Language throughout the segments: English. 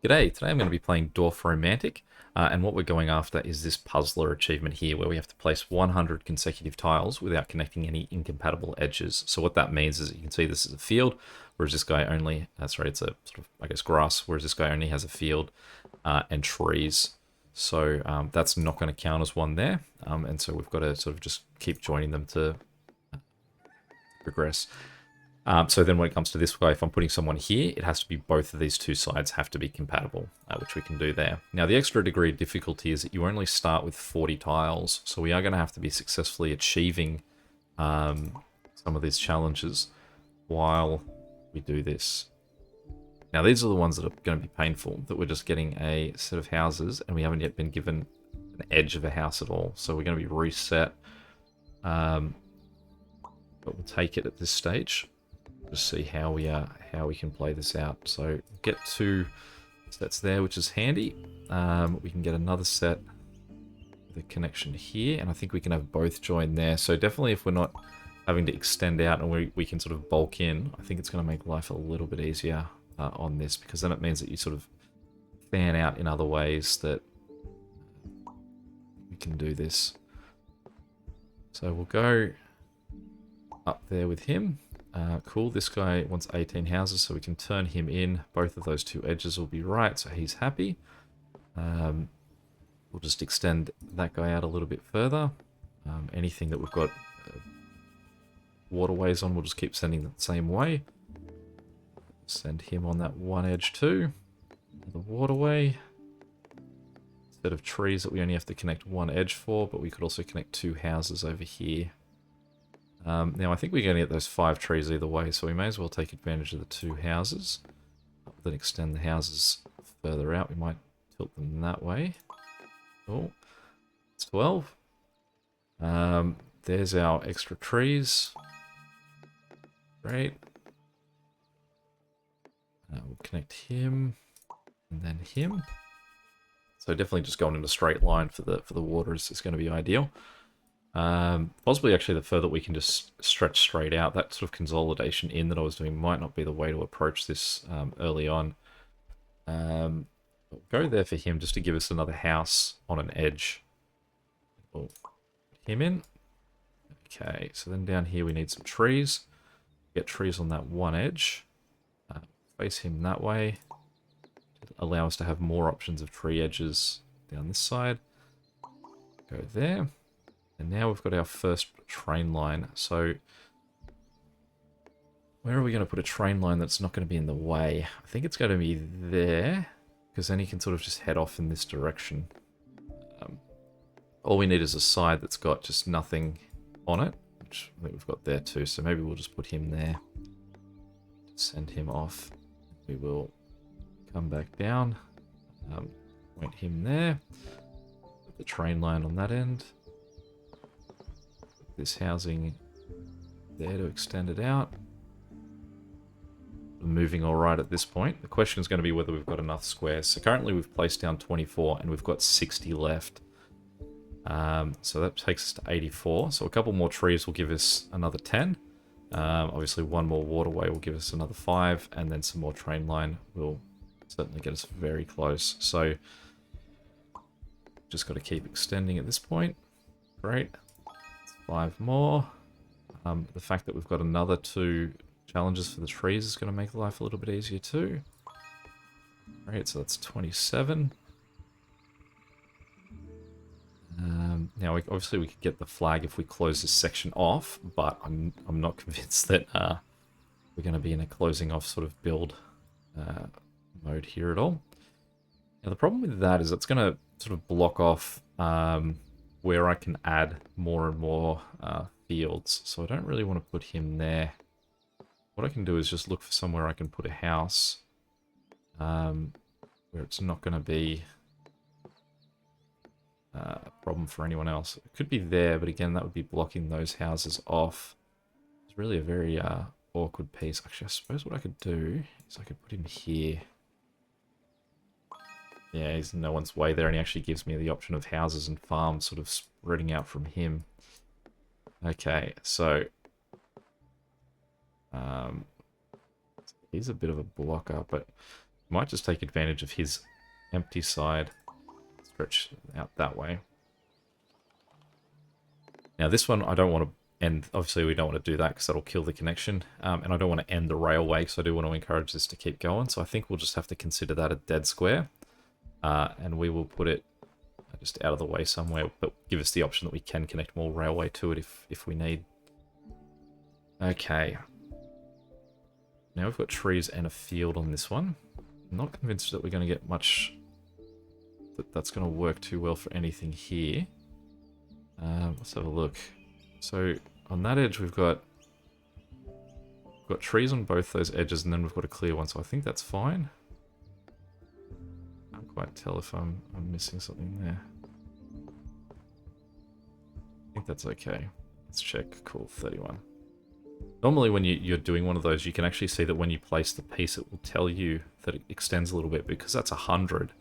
G'day, today I'm going to be playing Dorf Romantik, and what we're going after is this puzzler achievement here where we have to place 100 consecutive tiles without connecting any incompatible edges. So what that means is that you can see this is a field, whereas this guy only, sorry, it's a sort of, I guess, grass, whereas this guy only has a field and trees. So that's not going to count as one there, and so we've got to sort of just keep joining them to progress. So then when it comes to this guy, if I'm putting someone here, it has to be both of these two sides have to be compatible, which we can do there. Now, the extra degree of difficulty is that you only start with 40 tiles, so we are going to have to be successfully achieving some of these challenges while we do this. Now, these are the ones that are going to be painful, that we're just getting a set of houses, and we haven't yet been given an edge of a house at all. So we're going to be reset, but we'll take it at this stage. Just see how we can play this out. So get 2 sets there, which is handy. We can get another set with a connection here, and I think we can have both joined there. So definitely, if we're not having to extend out and we can sort of bulk in, I think it's going to make life a little bit easier on this, because then it means that you sort of fan out in other ways that we can do this. So we'll go up there with him. Cool, this guy wants 18 houses, so we can turn him in. Both of those 2 edges will be right, so he's happy. We'll just extend that guy out a little bit further. Anything that we've got waterways on, we'll just keep sending the same way. Send him on that one edge too. The waterway. Instead of trees that we only have to connect 1 edge for, but we could also connect 2 houses over here. Now, I think we're going to get those 5 trees either way, so we may as well take advantage of the 2 houses. Then extend the houses further out. We might tilt them that way. Oh, it's 12. There's our extra trees. Great. We'll connect him, and then him. So definitely just going in a straight line for the water is going to be ideal. Possibly actually the further we can just stretch straight out, that sort of consolidation in that I was doing might not be the way to approach this early on. We'll go there for him just to give us another house on an edge. We'll put him in. Okay, so then down here we need some trees. Get trees on that one edge. Face him that way. Allow us to have more options of tree edges down this side. Go there. And now we've got our first train line. So where are we going to put a train line that's not going to be in the way? I think it's going to be there, because then you can sort of just head off in this direction. All we need is a side that's got just nothing on it, which I think we've got there too. So maybe we'll just put him there. Send him off. We will come back down. Point him there. Put the train line on that end. This housing there to extend it out. We're moving all right at this point. The question is going to be whether we've got enough squares. So currently we've placed down 24 and we've got 60 left. So that takes us to 84. So a couple more trees will give us another 10. Obviously one more waterway will give us another 5, and then some more train line will certainly get us very close. So just got to keep extending at this point. Great. 5 more. The fact that we've got another 2 challenges for the trees is going to make life a little bit easier too. Right, so that's 27. Now, obviously we could get the flag if we close this section off, but I'm not convinced that we're going to be in a closing off sort of build mode here at all. Now, the problem with that is it's going to sort of block off where I can add more and more fields. So I don't really want to put him there. What I can do is just look for somewhere I can put a house where it's not going to be a problem for anyone else. It could be there, but again, that would be blocking those houses off. It's really a very awkward piece. Actually, I suppose what I could do is I could put him here. Yeah, he's in no one's way there, and he actually gives me the option of houses and farms sort of spreading out from him. Okay, so he's a bit of a blocker, but Might just take advantage of his empty side. Stretch out that way. Now this one I don't want to end, obviously we don't want to do that because that'll kill the connection. And I don't want to end the railway because I do want to encourage this to keep going. So I think we'll just have to consider that a dead square. And we will put it just out of the way somewhere, but give us the option that we can connect more railway to it if we need. Okay. Now we've got trees and a field on this one. I'm not convinced that we're going to get much, that's going to work too well for anything here. Let's have a look. So on that edge we've got trees on both those edges, and then we've got a clear one, so I think that's fine. I can't quite tell if I'm missing something there. I think that's okay. Let's check. Cool, 31. Normally when you're doing one of those, you can actually see that when you place the piece, it will tell you that it extends a little bit, because that's 100.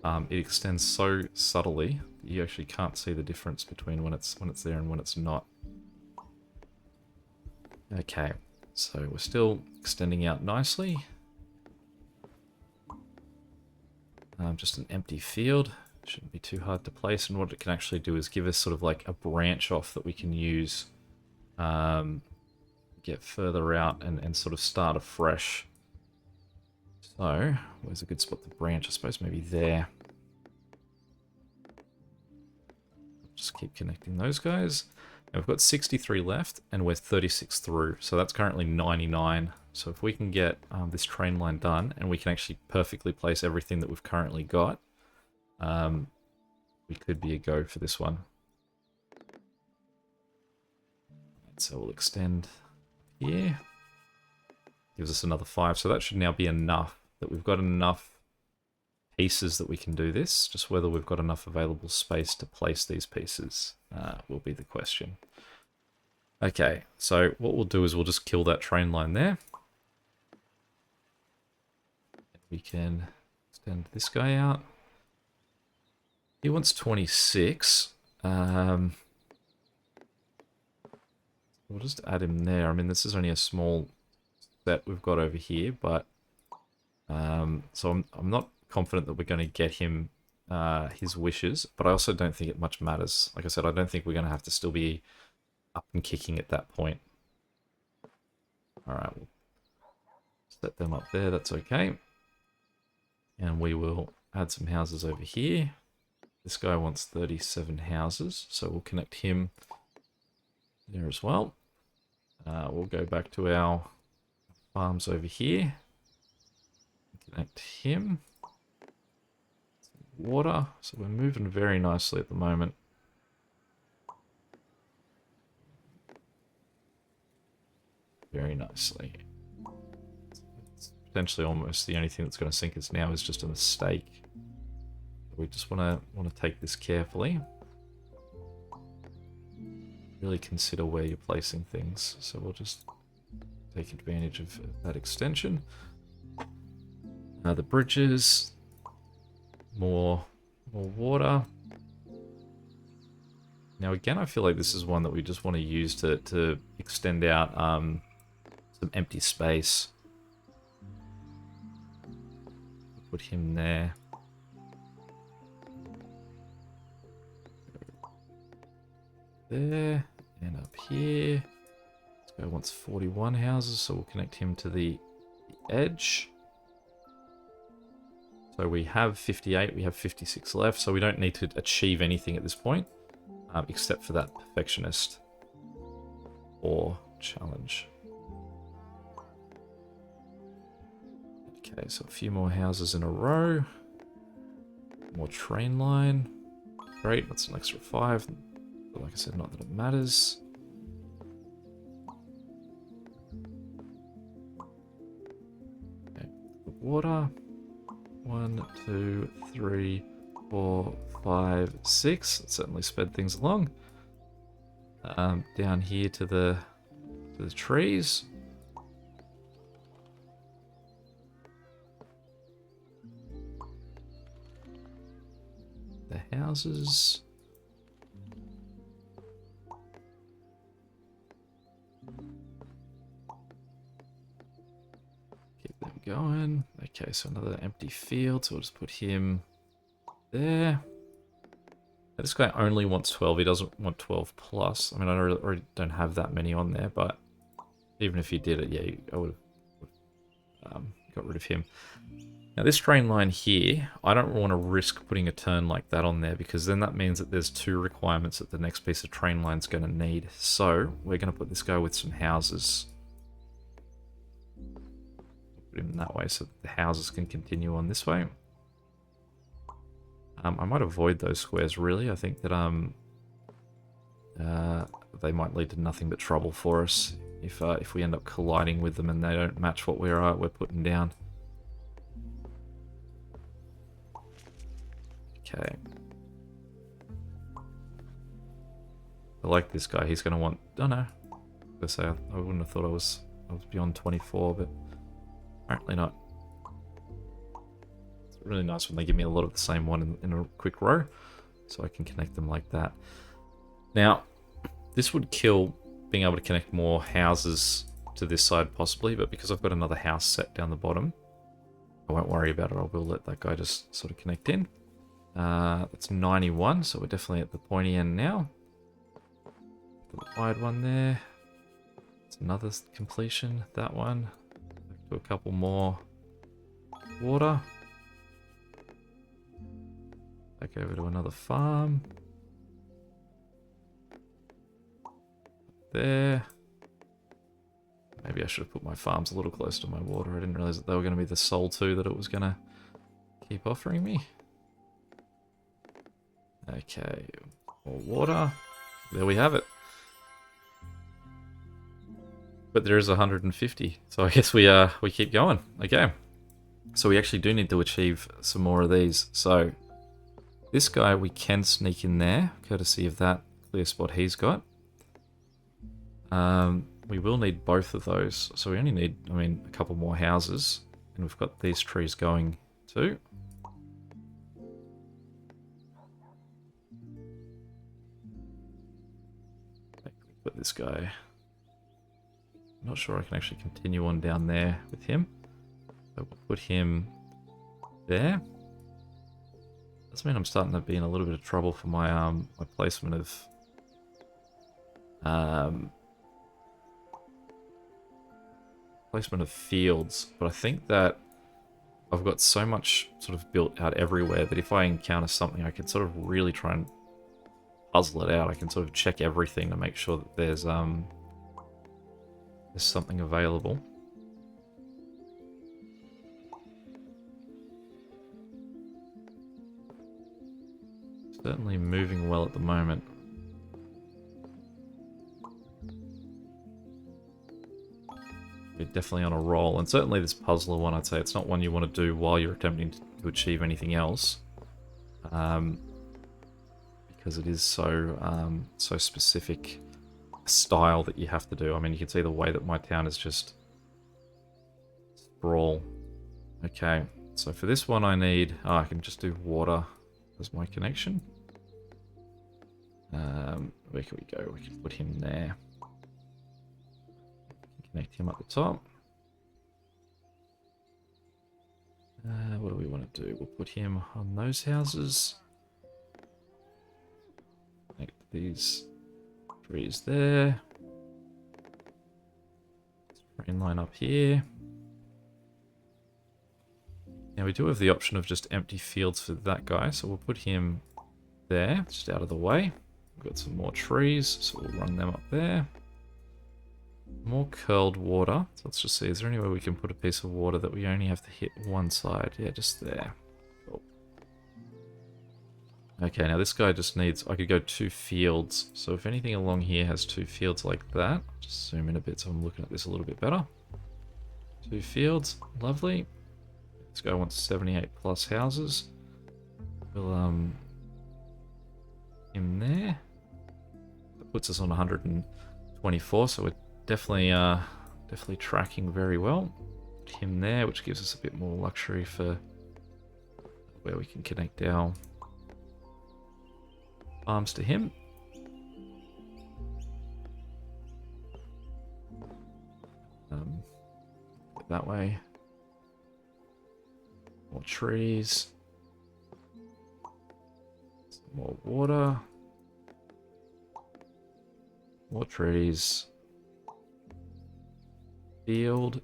It extends so subtly that you actually can't see the difference between when it's there and when it's not. Okay, so we're still extending out nicely. Just an empty field. Shouldn't be too hard to place, and what it can actually do is give us sort of like a branch off that we can use, get further out and sort of start afresh. So, where's a good spot to branch? I suppose maybe there. Just keep connecting those guys. And we've got 63 left, and we're 36 through, so that's currently 99. So if we can get this train line done, and we can actually perfectly place everything that we've currently got, we could be a go for this one. So we'll extend here. Gives us another 5, so that should now be enough. That we've got enough pieces that we can do this. Just whether we've got enough available space to place these pieces will be the question. Okay, so what we'll do is we'll just kill that train line there. We can extend this guy out. He wants 26. We'll just add him there. I mean, this is only a small set we've got over here, but so I'm not confident that we're going to get him his wishes, but I also don't think it much matters. Like I said, I don't think we're going to have to still be up and kicking at that point. Alright, we'll set them up there, that's okay. And we will add some houses over here. This guy wants 37 houses, so we'll connect him there as well. We'll go back to our farms over here. Connect him. Water, so we're moving very nicely at the moment. Very nicely. It's potentially almost the only thing that's going to sink us now is just a mistake. We just want to take this carefully. Really consider where you're placing things. So we'll just take advantage of that extension. The bridges, more water. Now again, I feel like this is one that we just want to use to extend out some empty space. Put him there. There and up here. This guy wants 41 houses, so we'll connect him to the edge. So we have 58, we have 56 left, so we don't need to achieve anything at this point, except for that perfectionist or challenge. Okay, so a few more houses in a row. More train line. Great, that's an extra 5. But like I said, not that it matters. Okay, water. 1, 2, 3, 4, 5, 6. That certainly sped things along. Down here to the trees. The houses. Keep them going. They Okay, so another empty field, so we'll just put him there. Now, this guy only wants 12, he doesn't want 12 plus. I mean, I already don't have that many on there, but even if he did it, yeah, I would have got rid of him. Now this train line here, I don't want to risk putting a turn like that on there because then that means that there's 2 requirements that the next piece of train line is going to need. So we're going to put this guy with some houses. Put him that way so that the houses can continue on this way. I might avoid those squares really. I think that they might lead to nothing but trouble for us if we end up colliding with them and they don't match what we're putting down. Okay. I like this guy. He's going to want... Oh no. I wouldn't have thought I was beyond 24, but apparently not. It's really nice when they give me a lot of the same one in a quick row, so I can connect them like that. Now, this would kill being able to connect more houses to this side possibly, but because I've got another house set down the bottom, I won't worry about it. I will let that guy just sort of connect in. That's 91, so we're definitely at the pointy end now. The wide one there. It's another completion. That one. Back to a couple more. Water. Back over to another farm. There. Maybe I should have put my farms a little closer to my water. I didn't realize that they were going to be the sole 2 that it was going to keep offering me. Okay, more water. There we have it. But there is 150, so I guess we keep going. Okay, so we actually do need to achieve some more of these. So this guy we can sneak in there, courtesy of that clear spot he's got. We will need both of those, so we only need, I mean, a couple more houses, and we've got these trees going too. Put this guy. I'm not sure I can actually continue on down there with him. So we'll put him there. Does mean I'm starting to be in a little bit of trouble for my my placement of fields, but I think that I've got so much sort of built out everywhere that if I encounter something, I can sort of really try and puzzle it out. I can sort of check everything to make sure that there's something available. Certainly moving well at the moment. We're definitely on a roll, and certainly this puzzler one, I'd say it's not one you want to do while you're attempting to achieve anything else. Because it is so so specific style that you have to do. I mean, you can see the way that my town is just sprawl. Okay, so for this one I need... Oh, I can just do water as my connection. Where can we go? We can put him there. Connect him at the top. What do we want to do? We'll put him on those houses. Connect these trees there. Train line up here. Now we do have the option of just empty fields for that guy, so we'll put him there, just out of the way. We've got some more trees, so we'll run them up there. More curled water. So let's just see, is there any way we can put a piece of water that we only have to hit one side? Yeah, just there. Cool. Okay, now this guy just needs... I could go 2 fields. So if anything along here has 2 fields like that... Just zoom in a bit so I'm looking at this a little bit better. 2 fields. Lovely. This guy wants 78 plus houses. We'll, him there. That puts us on 124, so we're definitely tracking very well. Put him there, which gives us a bit more luxury for where we can connect our farms to him. That way. More trees. Some more water. More trees. Field.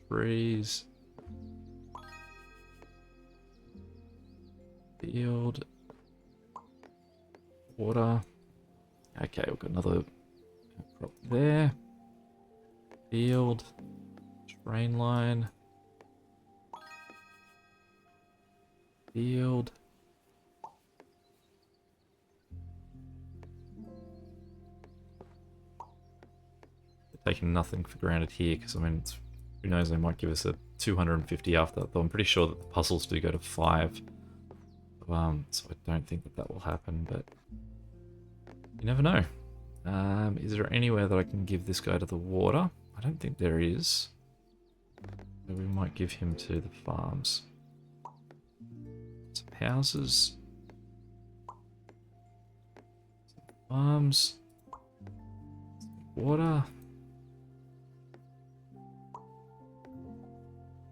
Trees. Field. Water. Okay, we've got another crop there. Field. Train line. Field. Taking nothing for granted here, because I mean, who knows, they might give us a 250 after that, though I'm pretty sure that the puzzles do go to 5. So I don't think that that will happen, but you never know. Is there anywhere that I can give this guy to the water? I don't think there is. So we might give him to the farms. Some houses. Some farms. Some water.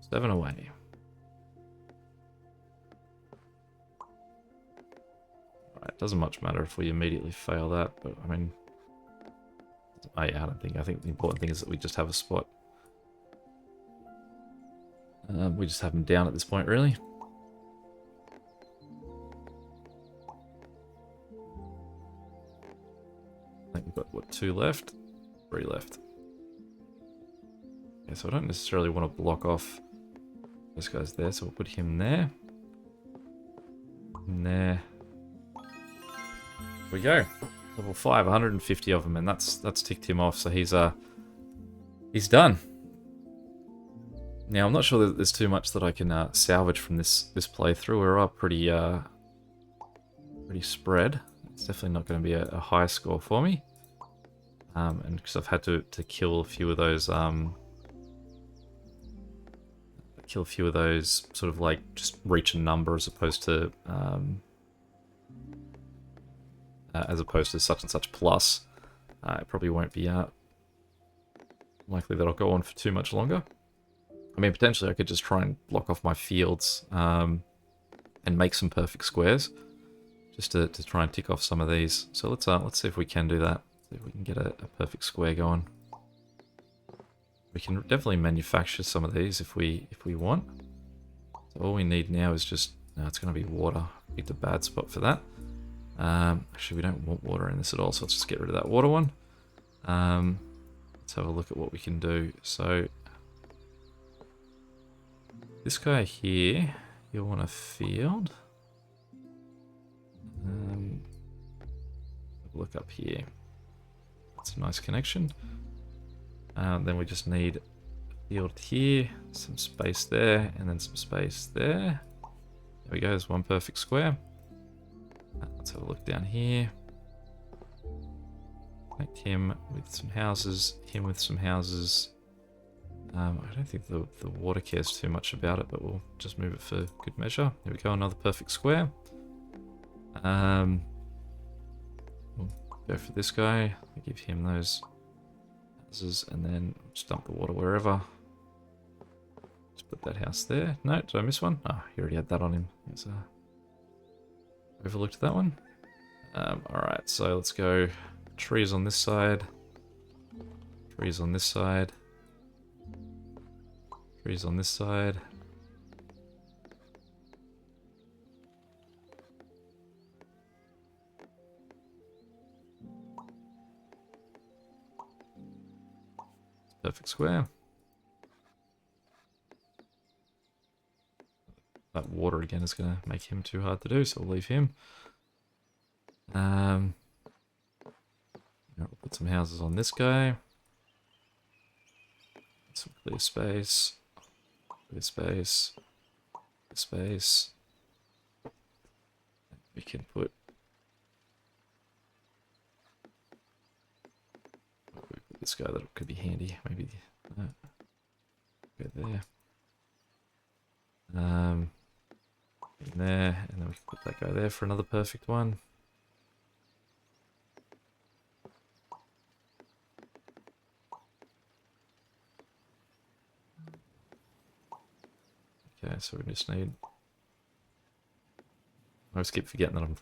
7 away. Right, doesn't much matter if we immediately fail that, but I mean, I don't think. I think the important thing is that we just have a spot. We just have them down at this point, really. I think we've got, what, 2 left? 3 left. Okay, so I don't necessarily want to block off this guy's there, so we'll put him there. And there. There we go. Level 5, 150 of them, and that's ticked him off, so he's done. Now I'm not sure that there's too much that I can salvage from this playthrough. We're all pretty spread. It's definitely not going to be a high score for me, and because I've had to kill a few of those sort of like just reach a number as opposed to such and such plus. It probably won't be likely that I'll go on for too much longer. I mean, potentially I could just try and block off my fields and make some perfect squares, just to try and tick off some of these. So let's see if we can do that. See if we can get a perfect square going. We can definitely manufacture some of these if we want. So all we need now is just, no, it's going to be water. Picked a bad spot for that. Actually, we don't want water in this at all, so let's just get rid of that water one. Let's have a look at what we can do. So this guy here, you'll want a field. Have a look up here. That's a nice connection. Then we just need a field here, some space there, and then some space there. There we go, there's one perfect square. Let's have a look down here. Connect him with some houses, him with some houses. I don't think the water cares too much about it, but we'll just move it for good measure. There we go, another perfect square. We'll go for this guy, give him those houses, and then just dump the water wherever. Just put that house there. No, did I miss one? Oh, he already had that on him. Overlooked that one. Alright, so let's go trees on this side. Trees on this side. Trees on this side. Perfect square. That water again is going to make him too hard to do, so we'll leave him. We'll put some houses on this guy. Some clear space. Clear space. Clear space. We can put this guy, that could be handy. Maybe go there. In there, and then we can put that guy there for another perfect one. so we just need... I always keep forgetting that I'm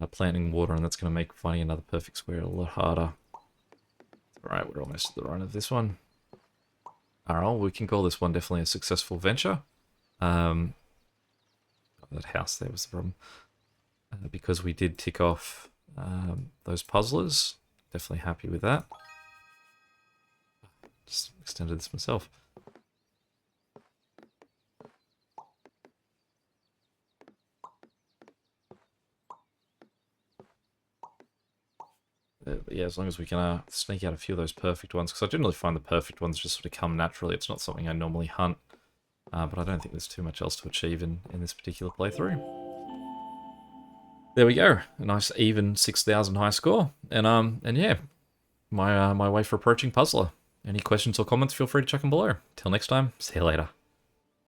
planting water, and that's going to make finding another perfect square a lot harder. Alright, we're almost at the run of this one. Alright, we can call this one definitely a successful venture. That house there was the problem. Because we did tick off those puzzlers. Definitely happy with that. Just extended this myself. Yeah, as long as we can sneak out a few of those perfect ones, because I generally find the perfect ones just sort of come naturally. It's not something I normally hunt, but I don't think there's too much else to achieve in this particular playthrough. There we go, a nice even 6,000 high score, and yeah, my way for approaching Puzzler. Any questions or comments, feel free to chuck them below. Till next time, see you later.